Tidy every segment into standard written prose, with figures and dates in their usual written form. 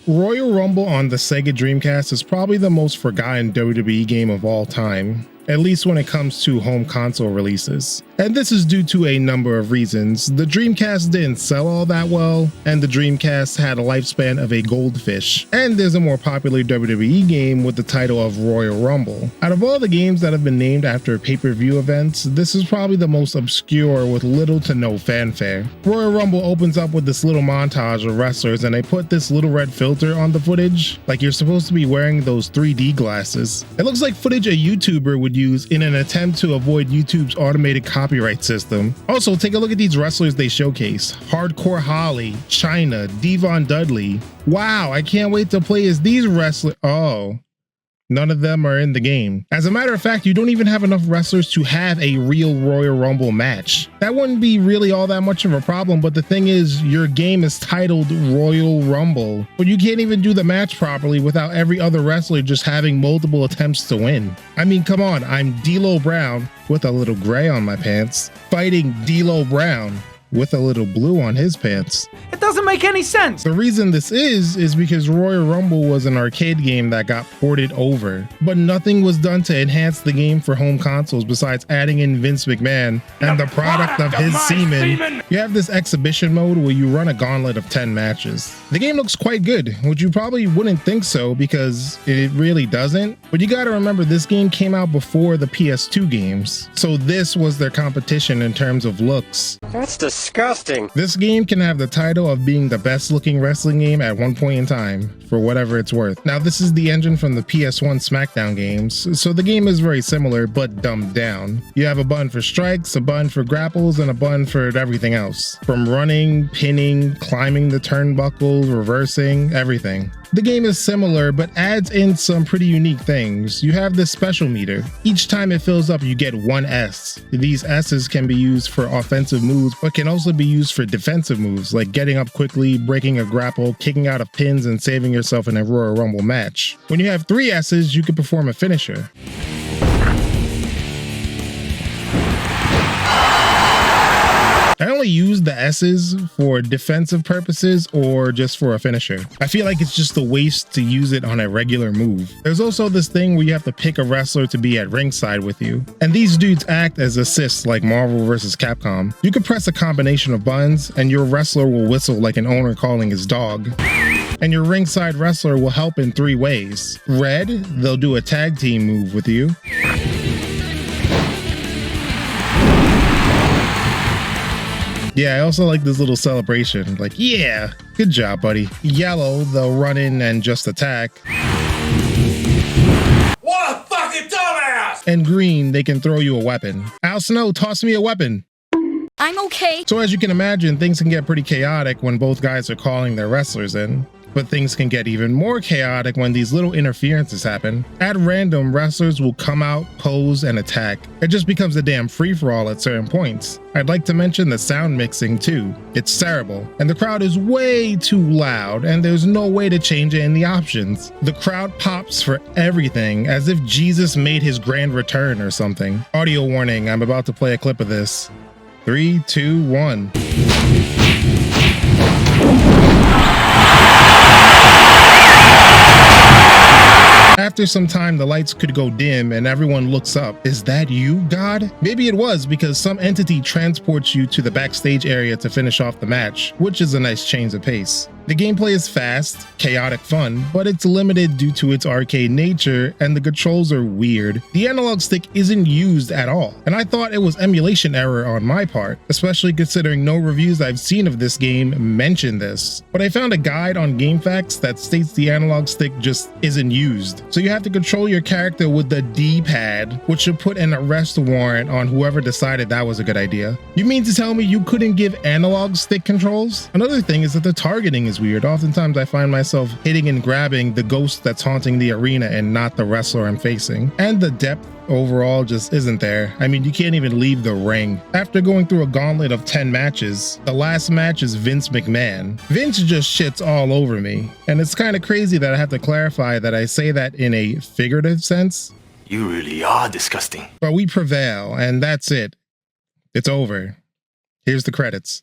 Royal Rumble on the Sega Dreamcast is probably the most forgotten WWE game of all time, at least when it comes to home console releases. And this is due to a number of reasons. The Dreamcast didn't sell all that well, and the Dreamcast had a lifespan of a goldfish. And there's a more popular WWE game with the title of Royal Rumble. Out of all the games that have been named after pay-per-view events, this is probably the most obscure with little to no fanfare. Royal Rumble opens up with this little montage of wrestlers, and they put this little red filter on the footage, like you're supposed to be wearing those 3D glasses. It looks like footage a YouTuber would use in an attempt to avoid YouTube's automated copyright system. Also, take a look at these wrestlers they showcase. Hardcore Holly, Chyna, Devon Dudley. Wow, I can't wait to play as these wrestlers. Oh, none of them are in the game. As a matter of fact, you don't even have enough wrestlers to have a real Royal Rumble match. That wouldn't be really all that much of a problem, but the thing is, your game is titled Royal Rumble, but you can't even do the match properly without every other wrestler just having multiple attempts to win. I mean, come on, I'm D'Lo Brown with a little gray on my pants, fighting D'Lo Brown with a little blue on his pants. It doesn't make any sense. The reason this is because Royal Rumble was an arcade game that got ported over, but nothing was done to enhance the game for home consoles besides adding in Vince McMahon and the product of his semen. You have this exhibition mode where you run a gauntlet of 10 matches. The game looks quite good, which you probably wouldn't think so because it really doesn't, but you gotta remember this game came out before the PS2 games, so this was their competition in terms of looks. That's disgusting. This game can have the title of being the best looking wrestling game at one point in time, for whatever it's worth. Now, this is the engine from the PS1 SmackDown games, so the game is very similar but dumbed down. You have a button for strikes, a button for grapples, and a button for everything else. From running, pinning, climbing the turnbuckles, reversing, everything. The game is similar, but adds in some pretty unique things. You have this special meter. Each time it fills up, you get one S. These S's can be used for offensive moves, but can also be used for defensive moves, like getting up quickly, breaking a grapple, kicking out of pins, and saving yourself in a Royal Rumble match. When you have 3 S's, you can perform a finisher. I only use the S's for defensive purposes or just for a finisher. I feel like it's just a waste to use it on a regular move. There's also this thing where you have to pick a wrestler to be at ringside with you, and these dudes act as assists like Marvel vs. Capcom. You can press a combination of buttons and your wrestler will whistle like an owner calling his dog. And your ringside wrestler will help in 3 ways. Red, they'll do a tag team move with you. Yeah, I also like this little celebration. Like, yeah, good job, buddy. Yellow, they'll run in and just attack. What a fucking dumbass! And green, they can throw you a weapon. Al Snow, toss me a weapon. I'm okay. So as you can imagine, things can get pretty chaotic when both guys are calling their wrestlers in. But things can get even more chaotic when these little interferences happen. At random, wrestlers will come out, pose, and attack. It just becomes a damn free-for-all at certain points. I'd like to mention the sound mixing too. It's terrible, and the crowd is way too loud, and there's no way to change it in the options. The crowd pops for everything, as if Jesus made his grand return or something. Audio warning, I'm about to play a clip of this. 3, 2, 1. After some time, the lights could go dim and everyone looks up. Is that you, God? Maybe it was because some entity transports you to the backstage area to finish off the match, which is a nice change of pace. The gameplay is fast, chaotic fun, but it's limited due to its arcade nature and the controls are weird. The analog stick isn't used at all, and I thought it was emulation error on my part, especially considering no reviews I've seen of this game mention this. But I found a guide on GameFAQs that states the analog stick just isn't used. So you have to control your character with the D-pad, which should put an arrest warrant on whoever decided that was a good idea. You mean to tell me you couldn't give analog stick controls? Another thing is that the targeting is weird. Oftentimes I find myself hitting and grabbing the ghost that's haunting the arena and not the wrestler I'm facing. And the depth overall just isn't there. I mean, you can't even leave the ring. After going through a gauntlet of 10 matches, the last match is Vince McMahon. Vince just shits all over me. And it's kind of crazy that I have to clarify that I say that in a figurative sense. You really are disgusting. But we prevail, and that's it. It's over. Here's the credits.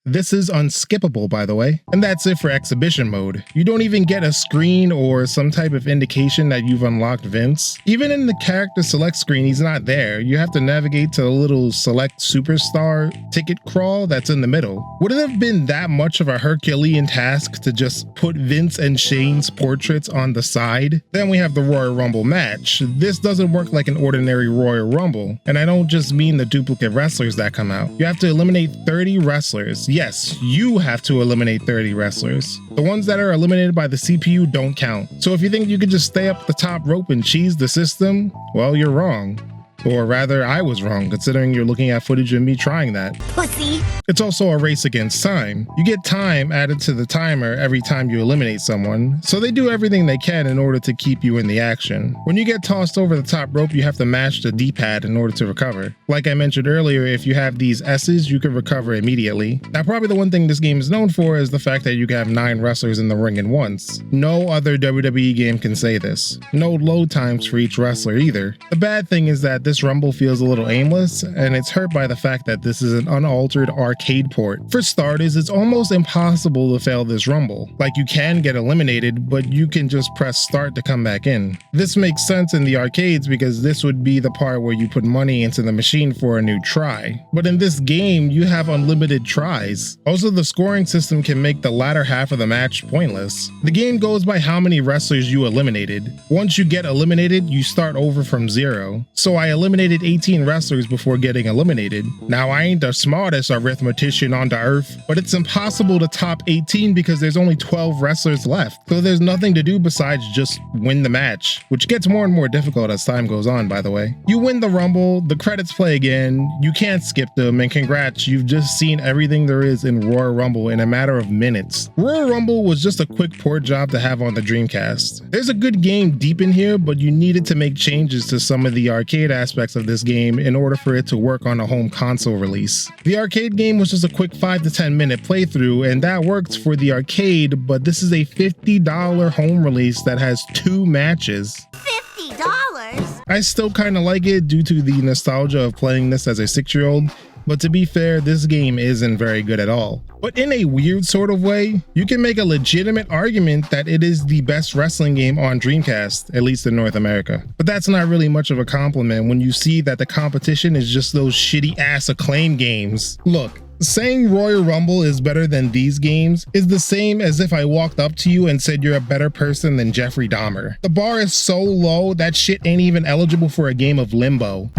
This is unskippable, by the way. And that's it for exhibition mode. You don't even get a screen or some type of indication that you've unlocked Vince. Even in the character select screen, he's not there. You have to navigate to the little select superstar ticket crawl that's in the middle. Would it have been that much of a Herculean task to just put Vince and Shane's portraits on the side? Then we have the Royal Rumble match. This doesn't work like an ordinary Royal Rumble, and I don't just mean the duplicate wrestlers that come out. You have to eliminate 30 wrestlers. Yes, you have to eliminate 30 wrestlers. The ones that are eliminated by the CPU don't count. So if you think you could just stay up the top rope and cheese the system, well, you're wrong. Or rather, I was wrong, considering you're looking at footage of me trying that. Pussy. It's also a race against time. You get time added to the timer every time you eliminate someone, so they do everything they can in order to keep you in the action. When you get tossed over the top rope, you have to mash the D-pad in order to recover. Like I mentioned earlier, if you have these S's, you can recover immediately. Now, probably the one thing this game is known for is the fact that you can have 9 wrestlers in the ring at once. No other WWE game can say this. No load times for each wrestler either. The bad thing is that this Rumble feels a little aimless, and it's hurt by the fact that this is an unaltered arcade port. For starters, it's almost impossible to fail this Rumble. Like, you can get eliminated, but you can just press start to come back in. This makes sense in the arcades because this would be the part where you put money into the machine for a new try. But in this game, you have unlimited tries. Also, the scoring system can make the latter half of the match pointless. The game goes by how many wrestlers you eliminated. Once you get eliminated, you start over from 0. So I eliminated 18 wrestlers before getting eliminated. Now, I ain't the smartest arithmetician on the earth, but it's impossible to top 18 because there's only 12 wrestlers left. So there's nothing to do besides just win the match, which gets more and more difficult as time goes on, by the way. You win the Rumble, the credits play again, you can't skip them, and congrats, you've just seen everything there is in Royal Rumble in a matter of minutes. Royal Rumble was just a quick port job to have on the Dreamcast. There's a good game deep in here, but you needed to make changes to some of the arcade aspects of this game in order for it to work on a home console release. The arcade game was just a quick 5 to 10 minute playthrough, and that worked for the arcade, but this is a $50 home release that has 2 matches. $50? I still kinda like it due to the nostalgia of playing this as a 6-year-old, but to be fair, this game isn't very good at all. But in a weird sort of way, you can make a legitimate argument that it is the best wrestling game on Dreamcast, at least in North America. But that's not really much of a compliment when you see that the competition is just those shitty ass Acclaim games. Look, saying Royal Rumble is better than these games is the same as if I walked up to you and said you're a better person than Jeffrey Dahmer. The bar is so low, that shit ain't even eligible for a game of Limbo.